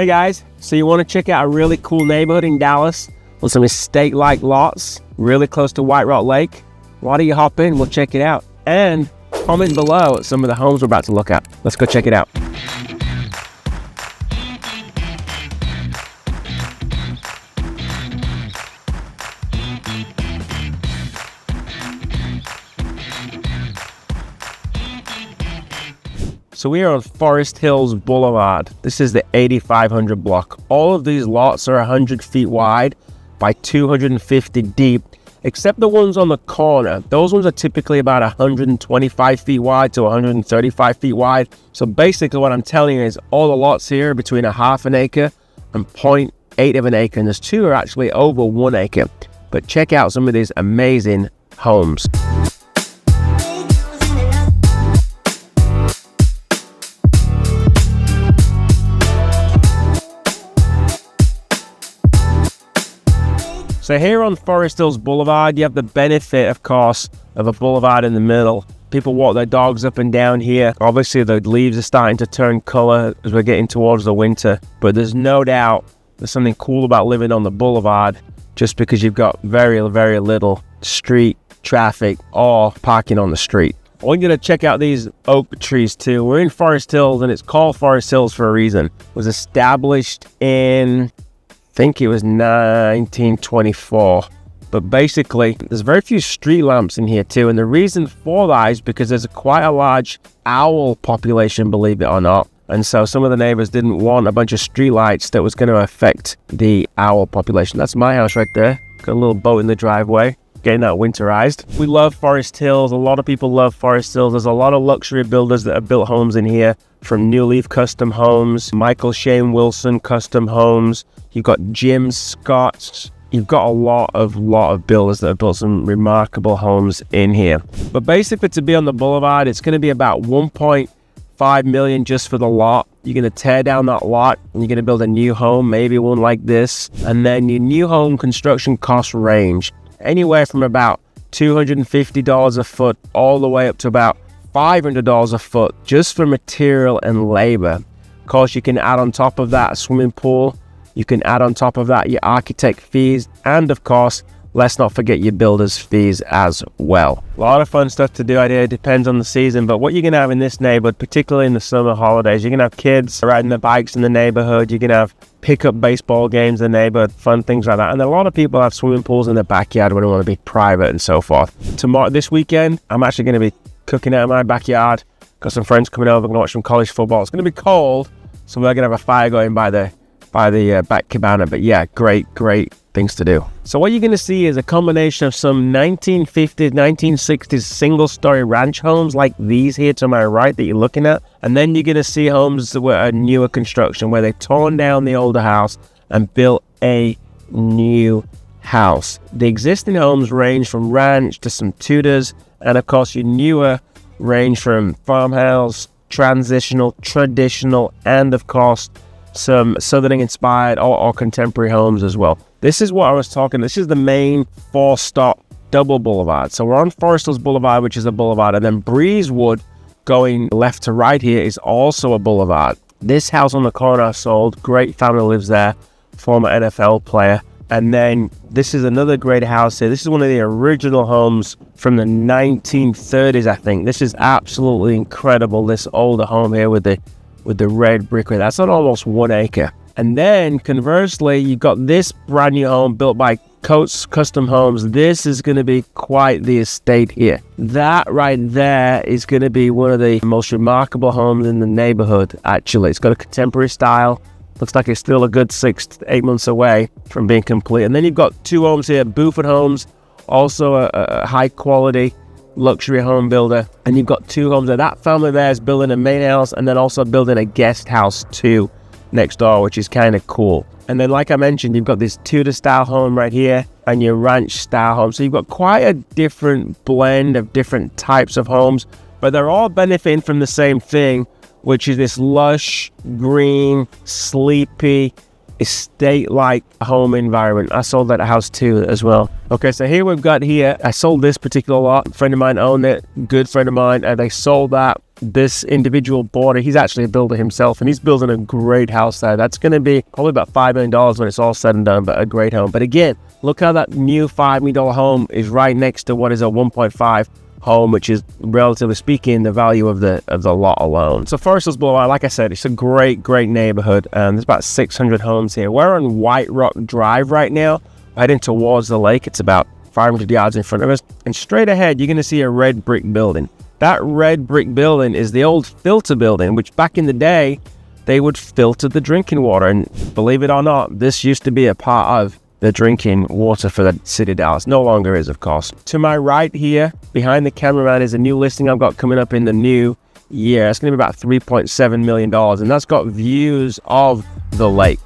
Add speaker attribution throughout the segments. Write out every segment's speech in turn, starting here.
Speaker 1: Hey guys, so you want to check out a really cool neighborhood in Dallas with some estate-like lots really close to White Rock Lake? Why don't you hop in, we'll check it out. And comment below at some of the homes we're about to look at. Let's go check it out. So we are on Forest Hills Boulevard. This is the 8500 block. All of these lots are 100 feet wide by 250 deep, except the ones on the corner. Those ones are typically about 125 feet wide to 135 feet wide. So basically what I'm telling you is all the lots here are between a half an acre and 0.8 of an acre, and there's two are actually over 1 acre. But check out some of these amazing homes. So here on Forest Hills Boulevard, you have the benefit, of course, of a boulevard in the middle. People walk their dogs up and down here. Obviously, the leaves are starting to turn color as we're getting towards the winter. But there's no doubt there's something cool about living on the boulevard just because you've got very, very little street traffic or parking on the street. I want you to check out these oak trees too. We're in Forest Hills and it's called Forest Hills for a reason. It was established in, I think it was 1924, but basically there's very few street lamps in here too, and the reason for that is because there's quite a large owl population, believe it or not, and so some of the neighbors didn't want a bunch of street lights that was going to affect the owl population. That's my house right there, got a little boat in the driveway, getting that winterized. We love Forest Hills. A lot of people love Forest Hills. There's a lot of luxury builders that have built homes in here, from New Leaf Custom Homes, Michael Shane Wilson Custom Homes. You've got Jim Scott's. You've got a lot of builders that have built some remarkable homes in here. But basically, to be on the boulevard, it's going to be about 1.5 million just for the lot. You're going to tear down that lot and you're going to build a new home, maybe one like this. And then your new home construction cost range anywhere from about $250 a foot all the way up to about $500 a foot just for material and labor. Of course, you can add on top of that a swimming pool. You can add on top of that your architect fees, and of course, let's not forget your builder's fees as well. A lot of fun stuff to do out here. It depends on the season, but what you're going to have in this neighborhood, particularly in the summer holidays, you're going to have kids riding their bikes in the neighborhood. You're going to have pickup baseball games in the neighborhood, fun things like that. And a lot of people have swimming pools in their backyard when they want to be private and so forth. This weekend, I'm actually going to be cooking out in my backyard. Got some friends coming over, going to watch some college football. It's going to be cold, so we're going to have a fire going by the back cabana. But yeah, great things to do. So what you're going to see is a combination of some 1950s, 1960s single-story ranch homes like these here to my right that you're looking at, and then you're going to see homes that were a newer construction where they've torn down the older house and built a new house. The existing homes range from ranch to some Tudors, and of course your newer range from farmhouse, transitional, traditional, and of course some southern inspired or contemporary homes as well. This is what I was talking. This is the main 4-stop double boulevard. So we're on Forest Hills Boulevard, which is a boulevard, and then Breezewood going left to right here is also a boulevard. This house on the corner sold. Great family lives there, former NFL player. And then this is another great house here. This is one of the original homes from the 1930s, I think. This is absolutely incredible. This older home here with the red brick. That's on almost 1 acre. And then conversely, you've got this brand new home built by Coates Custom Homes. This is going to be quite the estate here. That right there is going to be one of the most remarkable homes in the neighborhood, actually. It's got a contemporary style. Looks like it's still a good 6 to 8 months away from being complete. And then you've got two homes here, Boulevards Homes, also a high quality luxury home builder. And you've got two homes there. That family there is building a main house and then also building a guest house too next door, which is kind of cool. And then like I mentioned, you've got this Tudor style home right here and your ranch style home. So you've got quite a different blend of different types of homes, but they're all benefiting from the same thing, which is this lush, green, sleepy, estate-like home environment. I sold that house too as well. Okay, so here we've got here, I sold this particular lot. A friend of mine owned it, good friend of mine, and they sold that. this individual bought it. He's actually a builder himself, and he's building a great house there. That's going to be probably about $5 million when it's all said and done, but a great home. But again, look how that new $5 million home is right next to what is a 1.5 home, which is, relatively speaking, the value of the lot alone. So Forest Hills Boulevard, like I said, it's a great neighborhood. There's about 600 homes here. We're on White Rock Drive right now, heading towards the lake. It's about 500 yards in front of us, and straight ahead you're going to see a red brick building. That red brick building is the old filter building, which back in the day they would filter the drinking water, and believe it or not, this used to be a part of the drinking water for the city of Dallas. No longer is, of course. To my right here, behind the cameraman, is a new listing I've got coming up in the new year. It's going to be about $3.7 million, and that's got views of the lake.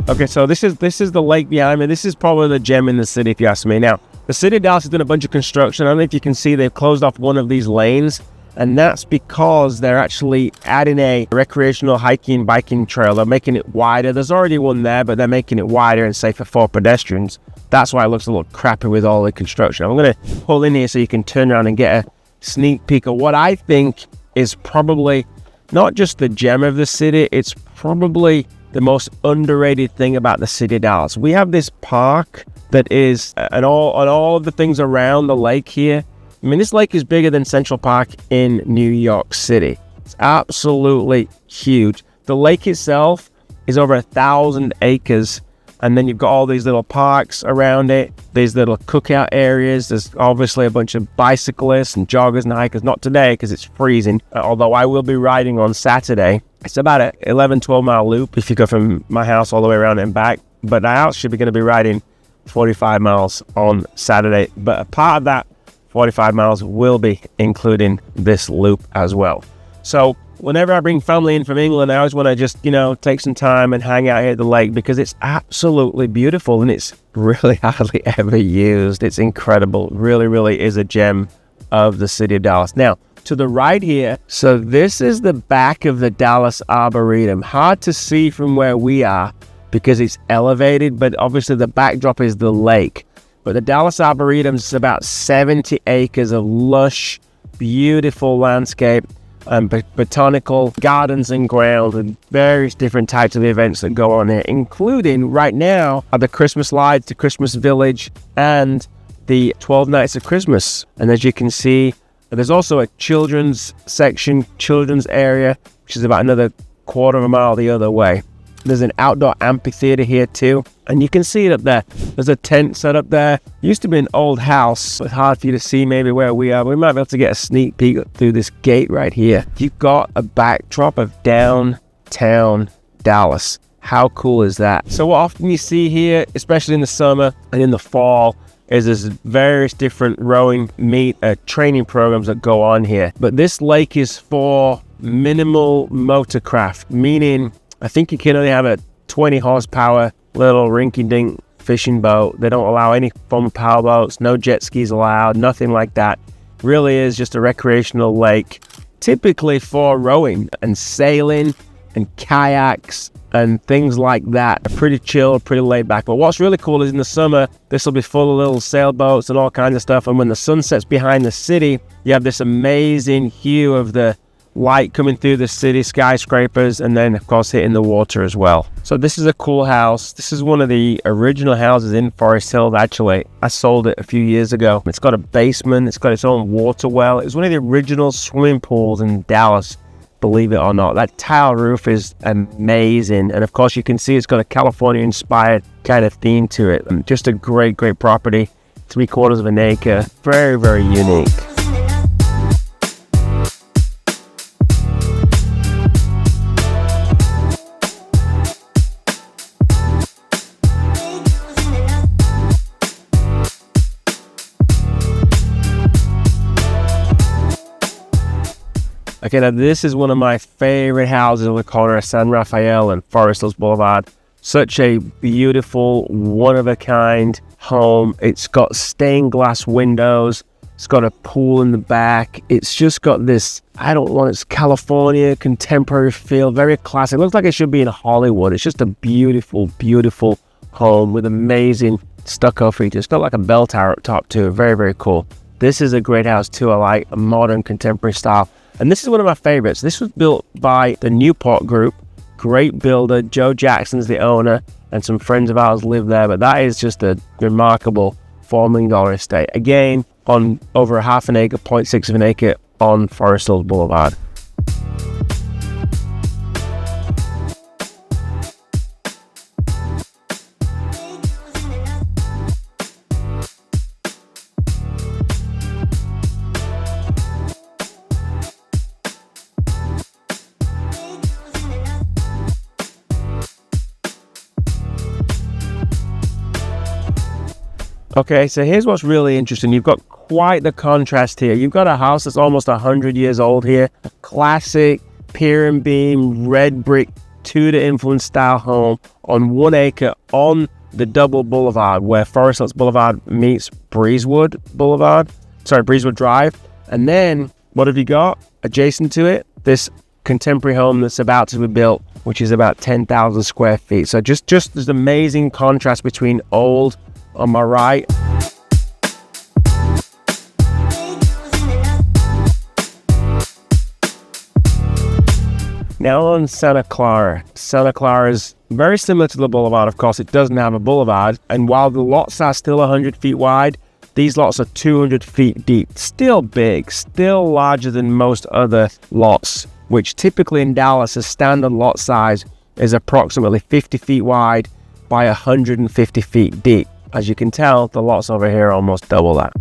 Speaker 1: Okay, so this is the lake behind me. This is probably the gem in the city, if you ask me. Now, the city of Dallas has done a bunch of construction. I don't know if you can see they've closed off one of these lanes, and that's because they're actually adding a recreational hiking, biking trail. They're making it wider. There's already one there, but they're making it wider and safer for pedestrians. That's why it looks a little crappy with all the construction. I'm going to pull in here so you can turn around and get a sneak peek of what I think is probably not just the gem of the city, it's probably the most underrated thing about the city of Dallas. We have this park that is, and all of the things around the lake here. I mean, this lake is bigger than Central Park in New York City. It's absolutely huge. The lake itself is over 1,000 acres, and then you've got all these little parks around it, these little cookout areas. There's obviously a bunch of bicyclists and joggers and hikers. Not today because it's freezing, although I will be riding on Saturday. It's about an 11-12 mile loop if you go from my house all the way around and back, but I actually going to be riding 45 miles on Saturday, but a part of that 45 miles will be including this loop as well. So whenever I bring family in from England, I always want to just, take some time and hang out here at the lake because it's absolutely beautiful and it's really hardly ever used. It's incredible. Really is a gem of the city of Dallas. Now, to the right here, so this is the back of the Dallas Arboretum. Hard to see from where we are because it's elevated, but obviously the backdrop is the lake. But the Dallas Arboretum is about 70 acres of lush, beautiful landscape and botanical gardens and grounds and various different types of events that go on here, including right now are the Christmas lights, the Christmas village, and the 12 Nights of Christmas. And as you can see, there's also a children's section, children's area, which is about another quarter of a mile the other way. There's an outdoor amphitheater here too, and you can see it up there. There's a tent set up there. Used to be an old house. It's hard for you to see maybe where we are. We might be able to get a sneak peek through this gate right here. You've got a backdrop of downtown Dallas. How cool is that? So what often you see here, especially in the summer and in the fall, is there's various different rowing training programs that go on here. But this lake is for minimal motorcraft, meaning I think you can only have a 20 horsepower little rinky-dink fishing boat. They don't allow any form of power boats, no jet skis allowed, nothing like that. Really is just a recreational lake, typically for rowing and sailing and kayaks and things like that. Pretty chill, pretty laid back. But what's really cool is in the summer, this will be full of little sailboats and all kinds of stuff. And when the sun sets behind the city, you have this amazing hue of the light coming through the city, skyscrapers, and then of course hitting the water as well. So this is a cool house. This is one of the original houses in Forest Hills. Actually, I sold it a few years ago. It's got a basement, it's got its own water well. It's one of the original swimming pools in Dallas, believe it or not. That tile roof is amazing, and of course you can see it's got a California inspired kind of theme to it. Just a great property, 3/4 of an acre, very unique. Okay, now this is one of my favorite houses on the corner of San Rafael and Forest Hills Boulevard. Such a beautiful, one-of-a-kind home. It's got stained glass windows. It's got a pool in the back. It's just got this, it's California contemporary feel, very classic. It looks like it should be in Hollywood. It's just a beautiful home with amazing stucco features. It's got like a bell tower up top too. Very cool. This is a great house too. I like a modern contemporary style. And this is one of my favorites. This was built by the Newport Group. Great builder. Joe Jackson's the owner, and some friends of ours live there. But that is just a remarkable $4 million estate. Again, on over a half an acre, 0.6 of an acre on Forest Hills Boulevard. Okay, so here's what's really interesting. You've got quite the contrast here. You've got a house that's almost 100 years old here. A classic pier and beam, red brick, Tudor influence style home on 1 acre on the double boulevard where Forest Hills Boulevard meets Breezewood Drive. And then what have you got adjacent to it? This contemporary home that's about to be built, which is about 10,000 square feet. So just this amazing contrast between old on my right. Now on Santa Clara. Santa Clara is very similar to the boulevard. Of course, it doesn't have a boulevard. And while the lots are still 100 feet wide, these lots are 200 feet deep. Still big, still larger than most other lots, which typically in Dallas, a standard lot size is approximately 50 feet wide by 150 feet deep. As you can tell, the lots over here are almost double that.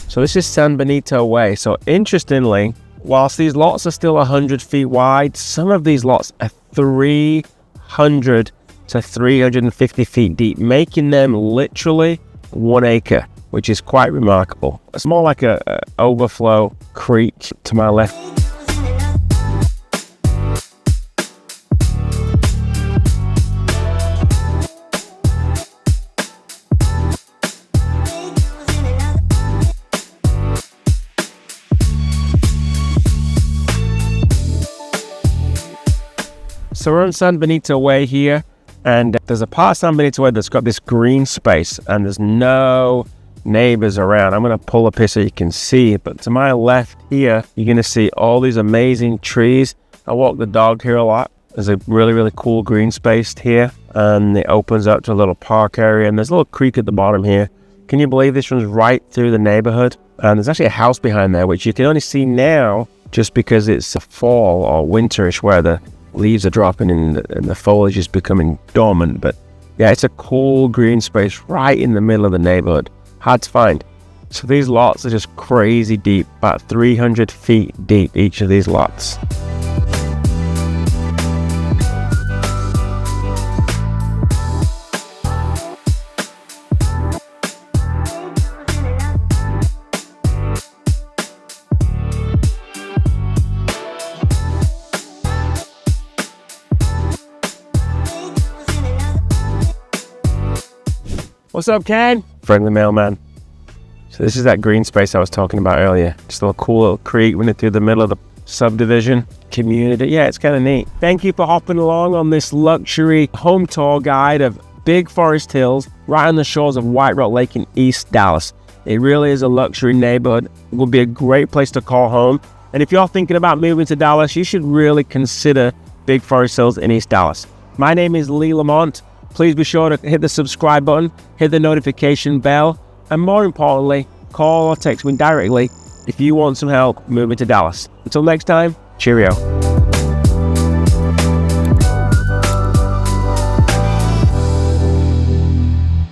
Speaker 1: So this is San Benito Way. So interestingly, whilst these lots are still 100 feet wide, some of these lots are 300 to 350 feet deep, making them literally 1 acre, which is quite remarkable. It's more like a overflow creek to my left. So we're on San Benito Way here. And there's a part of San Benito where that's got this green space and there's no neighbors around. I'm going to pull up here so you can see, but to my left here, you're going to see all these amazing trees. I walk the dog here a lot. There's a really cool green space here, and it opens up to a little park area, and there's a little creek at the bottom here. Can you believe this runs right through the neighborhood? And there's actually a house behind there, which you can only see now just because it's a fall or winterish where the leaves are dropping and the foliage is becoming dormant. But yeah, it's a cool green space right in the middle of the neighborhood. Hard to find. So these lots are just crazy deep, about 300 feet deep, each of these lots. What's up, Ken? Friendly mailman. So this is that green space I was talking about earlier. Just a little cool little creek running through the middle of the subdivision community. Yeah, it's kind of neat. Thank you for hopping along on this luxury home tour guide of Big Forest Hills right on the shores of White Rock Lake in East Dallas. It really is a luxury neighborhood. It will be a great place to call home. And if you're thinking about moving to Dallas, you should really consider Big Forest Hills in East Dallas. My name is Lamont. Please be sure to hit the subscribe button, hit the notification bell, and more importantly, call or text me directly if you want some help moving to Dallas. Until next time, cheerio.